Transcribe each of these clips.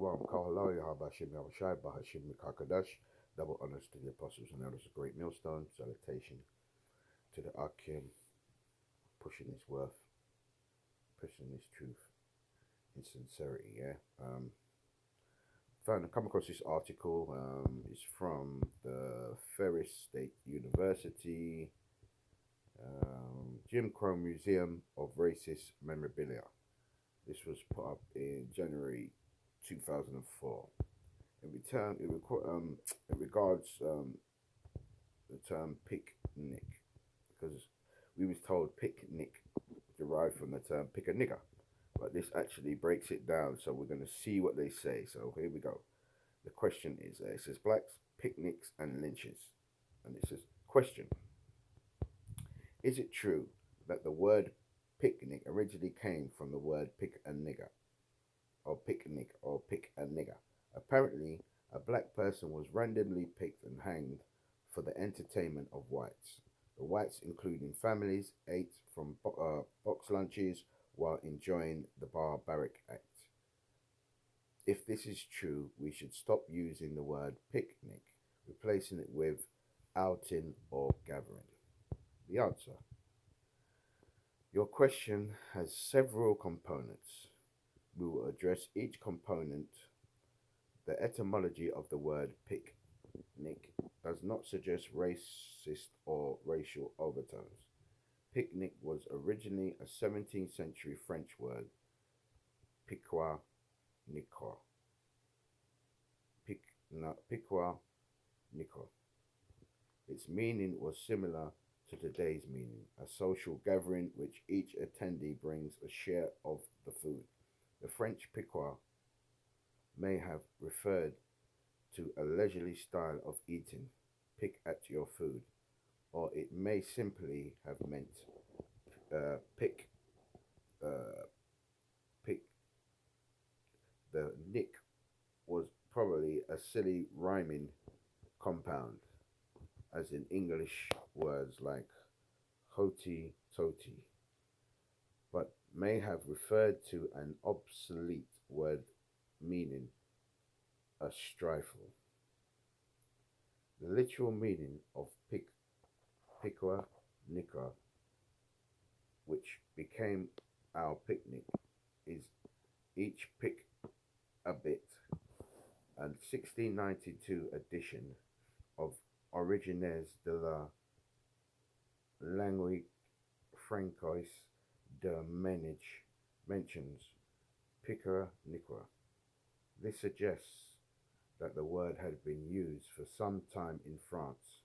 Shalom, Kahala, Yahabashim, Yahushai, Bahashim, Mikakadash. Double honors to the apostles and elders of Great Millstone. Salutation to the Akim, pushing his worth, pushing his truth in sincerity. Yeah. Come across this article. It's from the Ferris State University, Jim Crow Museum of Racist Memorabilia. This was put up in January 2004. It regards the term picnic, because we was told picnic derived from the term pick a nigger, but this actually breaks it down. So we're going to see what they say. So here we go. The question is, it says blacks, picnics and lynches, and it says question: is it true that the word picnic originally came from the word pick a nigger, or picnic, or pick a nigger? Apparently, a black person was randomly picked and hanged for the entertainment of whites. The whites, including families, ate from box lunches while enjoying the barbaric act. If this is true, we should stop using the word picnic, replacing it with outing or gathering. The answer: your question has several components. We will address each component. The etymology of the word picnic does not suggest racist or racial overtones. Picnic was originally a 17th century French word, piquois nico. Piquois nico. Its meaning was similar to today's meaning, a social gathering which each attendee brings a share of the food. The French piquois may have referred to a leisurely style of eating, pick at your food, or it may simply have meant pick. Pick. The nick was probably a silly rhyming compound, as in English words like hoti toti, but may have referred to an obsolete word meaning a strifle. The literal meaning of piqua nika, which became our picnic, is each pick a bit, and 1692 edition of Origines de la Langue Francoise de Menage mentions pica niqua. This suggests that the word had been used for some time in France.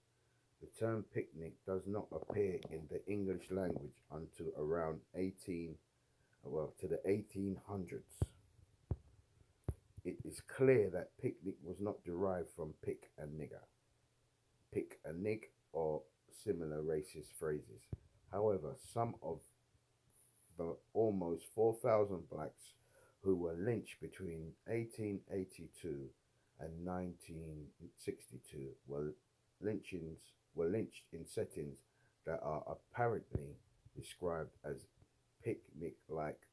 The term picnic does not appear in the English language until around to the 1800s. It is clear that picnic was not derived from pick a nigger, pick a nig, or similar racist phrases. However, some of the almost 4,000 blacks who were lynched between 1882 and 1962 were lynched in settings that are apparently described as picnic-like.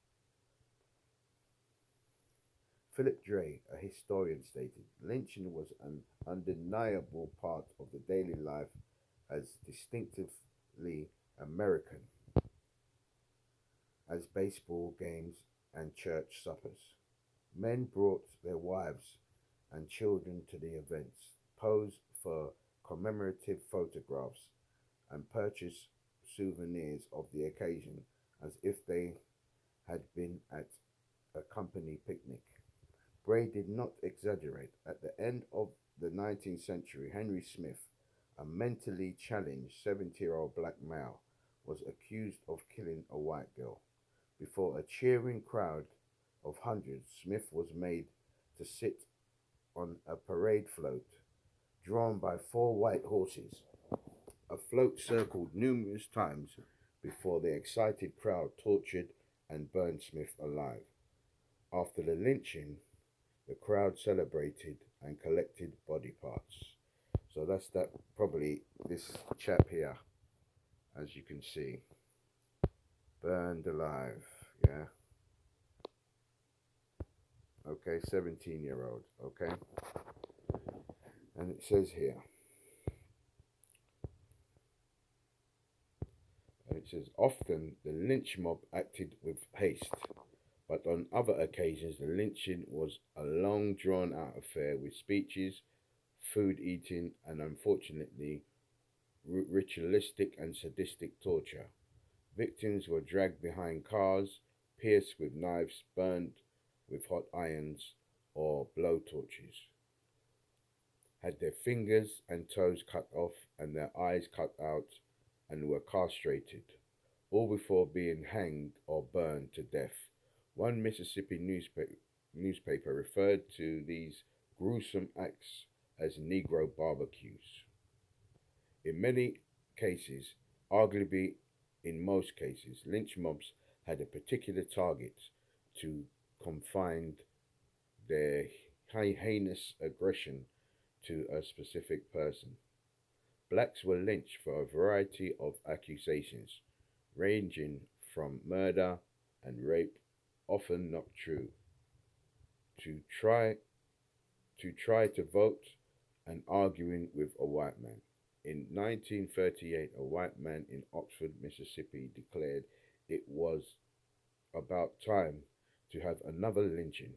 Philip Dre, a historian, stated, lynching was an undeniable part of the daily life as distinctively American as baseball games and church suppers. Men brought their wives and children to the events, posed for commemorative photographs, and purchased souvenirs of the occasion as if they had been at a company picnic. Bray did not exaggerate. At the end of the 19th century, Henry Smith, a mentally challenged 70-year-old black male, was accused of killing a white girl. Before a cheering crowd of hundreds, Smith was made to sit on a parade float drawn by 4 white horses. A float circled numerous times before the excited crowd tortured and burned Smith alive. After the lynching, the crowd celebrated and collected body parts. So that's that, probably this chap here, as you can see, burned alive. Yeah. Okay, 17-year-old. Okay, and it says here, and it says often the lynch mob acted with haste, but on other occasions the lynching was a long drawn out affair with speeches, food eating, and unfortunately ritualistic and sadistic torture. Victims were dragged behind cars, pierced with knives, burned with hot irons or blowtorches, had their fingers and toes cut off and their eyes cut out, and were castrated, all before being hanged or burned to death. One Mississippi newspaper referred to these gruesome acts as Negro barbecues. In many cases, arguably in most cases, lynch mobs had a particular target to confine their heinous aggression to a specific person. Blacks were lynched for a variety of accusations, ranging from murder and rape, often not true, to try to vote and arguing with a white man. In 1938, a white man in Oxford, Mississippi declared it was about time to have another lynching.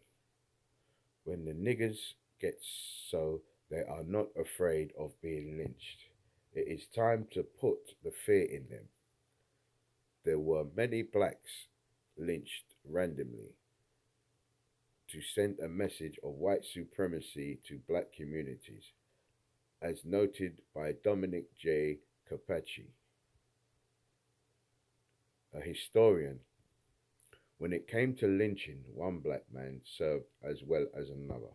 When the niggers get so they are not afraid of being lynched, it is time to put the fear in them. There were many blacks lynched randomly to send a message of white supremacy to black communities, as noted by Dominic J. Carpacci, a historian. When it came to lynching, one black man served as well as another.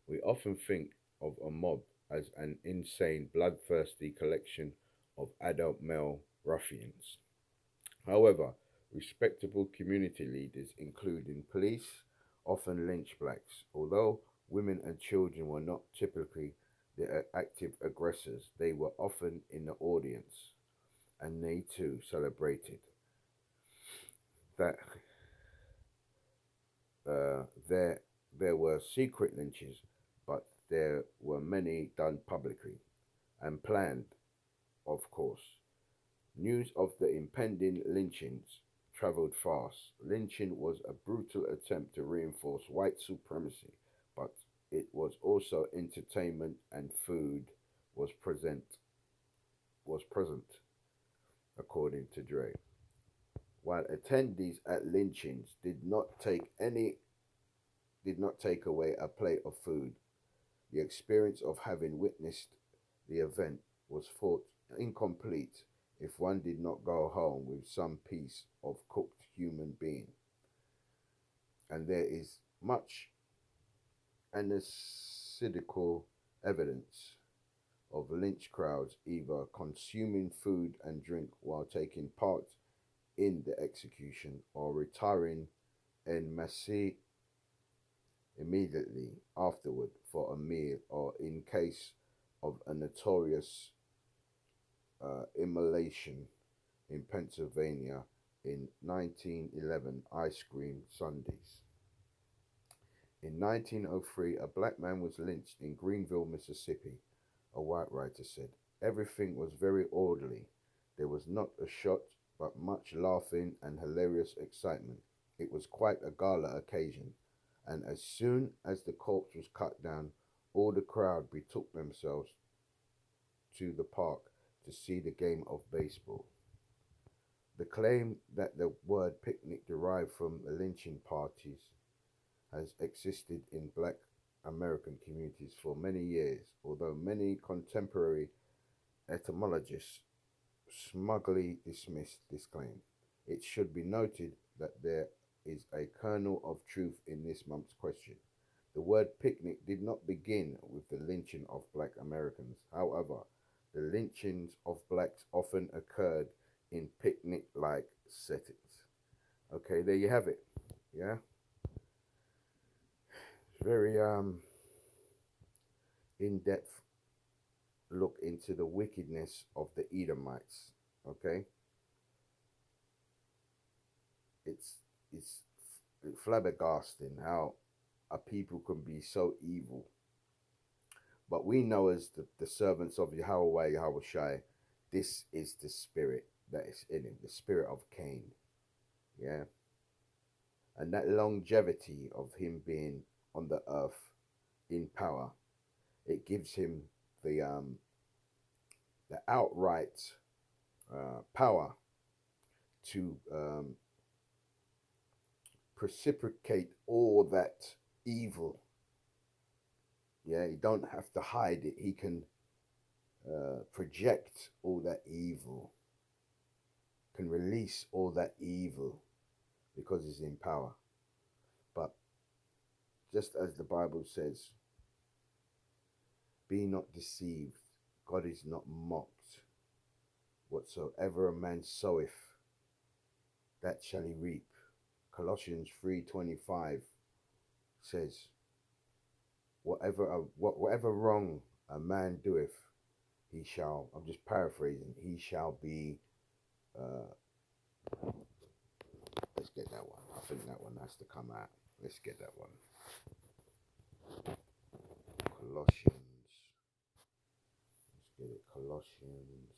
We often think of a mob as an insane, bloodthirsty collection of adult male ruffians. However, respectable community leaders, including police, often lynch blacks. Although women and children were not typically the active aggressors, they were often in the audience, and they too celebrated that uh, there there were secret lynches, but there were many done publicly and planned, of course. News of the impending lynchings traveled fast. Lynching was a brutal attempt to reinforce white supremacy, but it was also entertainment and food was present was present, according to Dre. While attendees at lynchings did not take away a plate of food, the experience of having witnessed the event was thought incomplete if one did not go home with some piece of cooked human being. And there is much anecdotal evidence of lynch crowds either consuming food and drink while taking part in the execution or retiring en masse immediately afterward for a meal, or in case of a notorious immolation in Pennsylvania in 1911, ice cream Sundays. In 1903, a black man was lynched in Greenville, Mississippi, a white writer said. Everything was very orderly. There was not a shot, but much laughing and hilarious excitement. It was quite a gala occasion, and as soon as the corpse was cut down, all the crowd betook themselves to the park to see the game of baseball. The claim that the word picnic derived from lynching parties has existed in black American communities for many years, although many contemporary etymologists smugly dismiss this claim. It should be noted that there is a kernel of truth in this month's question. The word picnic did not begin with the lynching of black Americans. However, the lynchings of blacks often occurred in picnic like settings. Okay, there you have it. Yeah, very in depth look into the wickedness of the Edomites. Okay, it's flabbergasting how a people can be so evil. But we know as the servants of Yahweh, Yahweh Shai, this is the spirit that is in him, the spirit of Cain. Yeah. And that longevity of him being on the earth in power, it gives him the outright power to precipitate all that evil. Yeah, you don't have to hide it. He can project all that evil, can release all that evil because he's in power. But just as the Bible says, be not deceived, God is not mocked. Whatsoever a man soweth, that shall he reap. Colossians 3:25 says, whatever wrong a man doeth, he shall, I'm just paraphrasing, he shall be, let's get that one. I think that one has to come out. Let's get that one. Colossians. Let's get it. Colossians.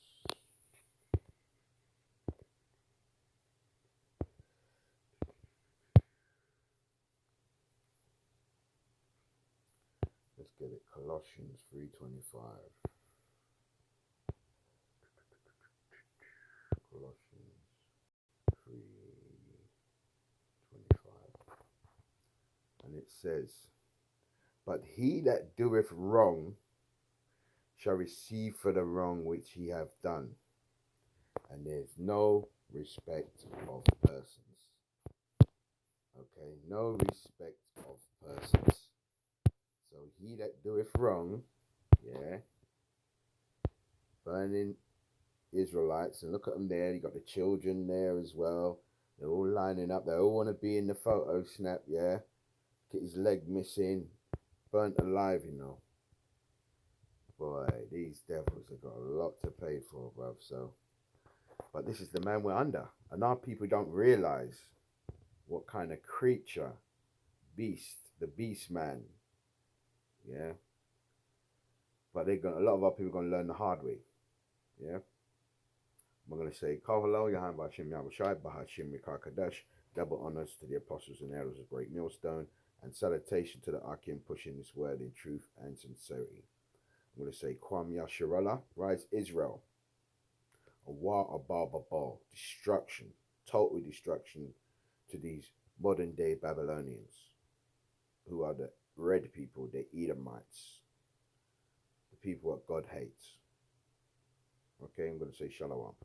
Let's get it. Colossians 3:25. Colossians 3:25. And it says, but he that doeth wrong shall receive for the wrong which he hath done. And there's no respect of persons. Okay, no respect of persons. So he that doeth wrong, yeah, burning Israelites, and look at them there, you got the children there as well. They're all lining up, they all want to be in the photo snap, yeah. Get his leg missing, burnt alive, you know. Boy, these devils have got a lot to pay for, bruv. So, but this is the man we're under, and our people don't realize what kind of creature, beast, the beast man, yeah. But a lot of our people are gonna learn the hard way, yeah. I'm gonna say, Kavalo, Yahan Bashim Yabushai, Bahashim Mikakadash, double honors to the apostles and elders of Great Millstone, and salutation to the Akim pushing this word in truth and sincerity. I'm going to say, Kwam Yasharallah, rise Israel. Awa Ababa, destruction, total destruction to these modern day Babylonians, who are the red people, the Edomites, the people that God hates. Okay, I'm going to say Shalom.